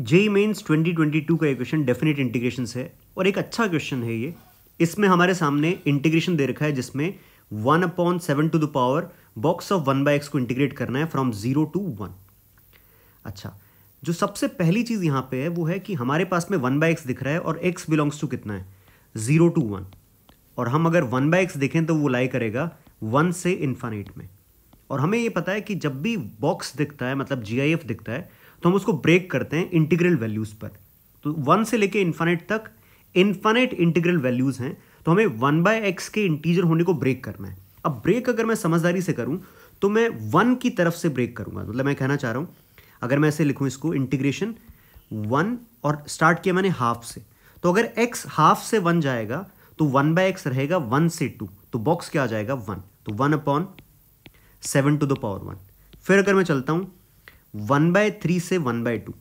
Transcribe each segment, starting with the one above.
JEE mains 2022 का ये question definite integration से है और एक अच्छा क्वेश्चन है ये। इसमें हमारे सामने इंटीग्रेशन दे रखा है जिसमें 1/7 to the power box of 1/x को इंटीग्रेट करना है फ्रॉम 0 to 1। अच्छा, जो सबसे पहली चीज़ यहाँ पे है वो है कि हमारे पास में 1/x दिख रहा है और x बिलोंग्स टू कितना है 0 to 1, और हम अगर 1/x देखें तो वो लाई करेगा 1 से इन्फानिट में। और हमें ये पता है कि जब भी बॉक्स दिखता है मतलब GIF दिखता है तो हम उसको ब्रेक करते हैं इंटीग्रल वैल्यूज़ पर। तो 1 से लेके इन्फानिट तक इन्फानिट इंटीग्रल वैल्यूज़ हैं, तो हमें 1/x के इंटीजर होने को ब्रेक करना है। अब ब्रेक अगर मैं समझदारी से करूं तो मैं 1 की तरफ से ब्रेक करूंगा। मतलब मैं कहना चाह रहा हूं, अगर मैं ऐसे लिखूं इसको इंटीग्रेशन 1 और स्टार्ट किया मैंने हाफ से, तो अगर x हाफ से 1 जाएगा तो 1/x रहेगा 1 से 2, तो बॉक्स क्या आ जाएगा 1, तो 1/7 टू द पावर 1। फिर अगर मैं चलता हूं 1/3 से 1/2,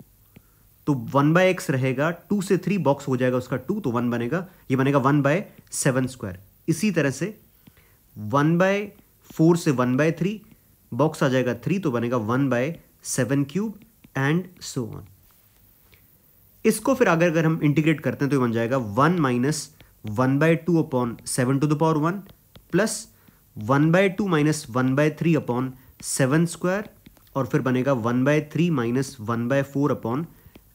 तो 1/x रहेगा 2 से 3, बॉक्स हो जाएगा उसका 2, तो 1 बनेगा, ये बनेगा 1/7 स्क्वायर। इसी तरह से 1/4 से 1/3, बॉक्स आ जाएगा 3, तो बनेगा 1/7 क्यूब एंड सो ऑन। इसको फिर अगर हम इंटीग्रेट करते हैं तो ये बन जाएगा 1 minus 1/2 upon 7 to the power 1 plus 1/2 minus 1/3 upon 7 square, और फिर बनेगा 1/3 minus 1/4 upon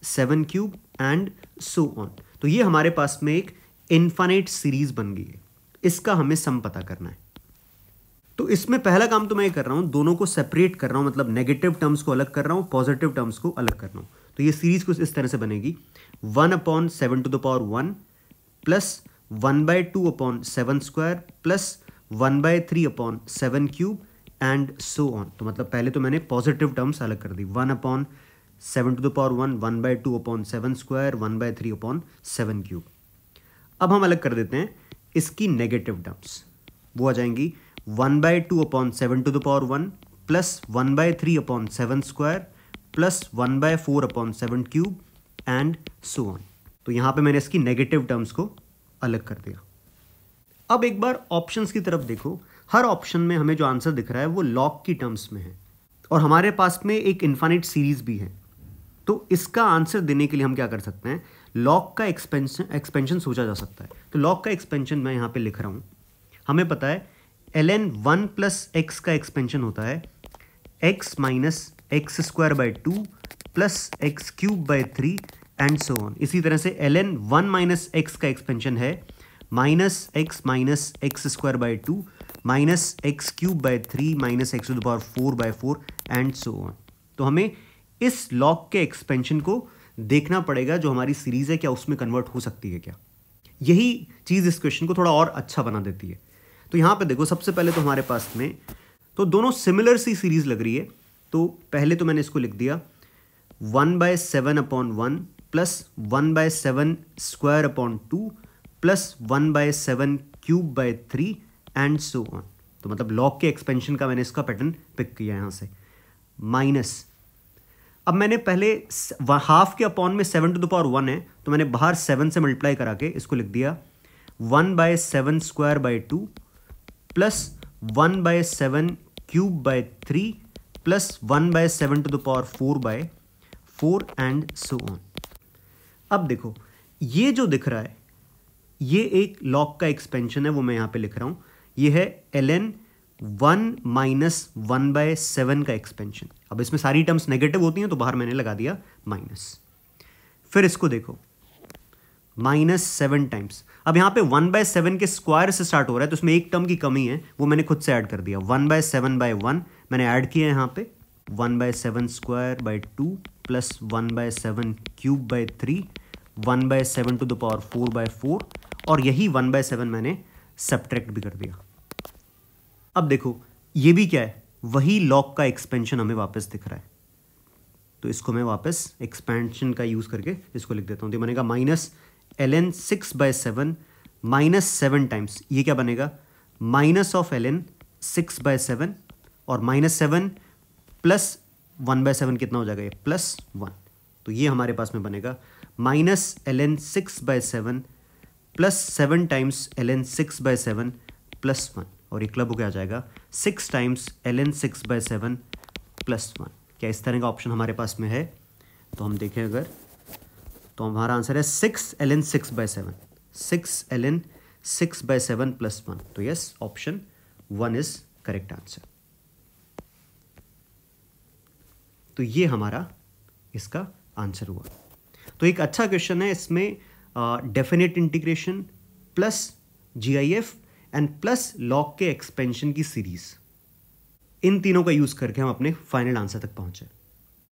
7 cube and so on. तो ये हमारे पास में एक इनफाइनाइट सीरीज बन गई है। इसका हमें सम पता करना है। तो इसमें पहला काम तो मैं ये कर रहा हूं, दोनों को सेपरेट कर रहा हूं, मतलब नेगेटिव टर्म्स को अलग कर रहा हूं, पॉजिटिव टर्म्स को अलग कर रहा हूं। तो ये सीरीज कुछ इस तरह से बनेगी 1/7 to the power 1 plus 1/2 upon 7 square plus 1/3 upon 7 cube and so on. तो मतलब पहले तो मैंने पॉजिटिव टर्म्स अलग कर दी, 1/7 to the power 1, 1/2 upon 7 square, 1/3 upon 7 cube. अब हम अलग कर देते हैं इसकी नेगेटिव टर्म्स, वो आ जाएंगी 1/2 upon 7 to the power 1 plus 1/3 upon 7 square plus 1/4 upon 7 cube and so on. तो यहाँ पे मैंने इसकी नेगेटिव टर्म्स को अलग कर दिया। अब एक बार ऑप्शंस की तरफ देखो, हर ऑप्शन में हमें जो आंसर दिख रहा है वो लॉग की टर्म्स में है और हमारे पास में एक इनफाइनाइट सीरीज भी है। तो इसका आंसर देने के लिए हम क्या कर सकते हैं, लॉग का एक्सपेंशन सोचा जा सकता है। तो लॉग का एक्सपेंशन मैं यहाँ पे लिख रहा हूँ। हमें पता है ln 1 प्लस एक्स का एक्सपेंशन होता है x minus x square by 2 plus x cube by 3 and so on. इसी तरह से ln 1 माइनस एक्स का एक्सपेंशन है minus x square by 2 minus x cube by 3 minus x to the power 4/4 and so on. तो हमें इस log के expansion को देखना पड़ेगा, जो हमारी सीरीज है क्या उसमें कन्वर्ट हो सकती है क्या। यही चीज़ इस क्वेश्चन को थोड़ा और अच्छा बना देती है। तो यहाँ पे देखो, सबसे पहले तो हमारे पास में तो दोनों सिमिलर सी सीरीज लग रही है। तो पहले तो मैंने इसको लिख दिया 1/7 upon 1 plus 1/7 square upon 2 plus 1/7 cube by 3 and so on. तो मतलब लॉग के एक्सपेंशन का मैंने इसका पैटर्न पिक किया यहाँ से। माइनस, अब मैंने पहले हाफ के अपॉन में 7 टू द पावर 1 है, तो मैंने बाहर 7 से मल्टीप्लाई करा के इसको लिख दिया 1/7 square by 2 plus 1/7 cube by 3 plus 1/7 to the power 4/4 and so on. अब देखो, ये जो दिख रहा है ये एक लॉग का एक्सपेंशन है, वो मैं यहाँ पे लिख रहा हूँ। ये है ln 1 माइनस 1/7 का एक्सपेंशन। अब इसमें सारी टर्म्स नेगेटिव होती हैं तो बाहर मैंने लगा दिया माइनस। फिर इसको देखो -7 टाइम्स। अब यहाँ पे 1/7 के स्क्वायर से स्टार्ट हो रहा है, तो इसमें एक टर्म की कमी है, वो मैंने खुद से ऐड कर दिया। 1/7/1 मैंने ऐड किया यहाँ पे 1/7 square by 2 plus 1/7 cube by 3 1/7 to the power 4/4, और यही 1/7 मैंने सब्ट्रैक्ट भी कर दिया। अब देखो ये भी क्या है, वही लॉग का एक्सपेंशन हमें वापस दिख रहा है। तो इसको मैं वापस एक्सपेंशन का यूज़ करके इसको लिख देता हूँ। तो बनेगा माइनस ln 6/7 माइनस 7 टाइम्स, ये क्या बनेगा माइनस ऑफ ln 6/7, और -7 प्लस 1/7 कितना हो जाएगा, ये +1। तो ये हमारे पास में बनेगा minus ln 6/7 plus 7 times ln 6/7 +1, और ये क्लब हो गया आ जाएगा 6 टाइम्स ln 6/7 +1। क्या इस तरह का ऑप्शन हमारे पास में है? तो हम देखें, अगर तो हमारा आंसर है 6ln 6/7, 6ln 6/7 + 1। तो yes, option 1 is correct answer. तो ये हमारा इसका आंसर हुआ। तो एक अच्छा क्वेश्चन है, इसमें definite integration plus GIF and plus log के एक्सपेंशन की सीरीज, इन तीनों का यूज करके हम अपने फाइनल आंसर तक पहुंचे।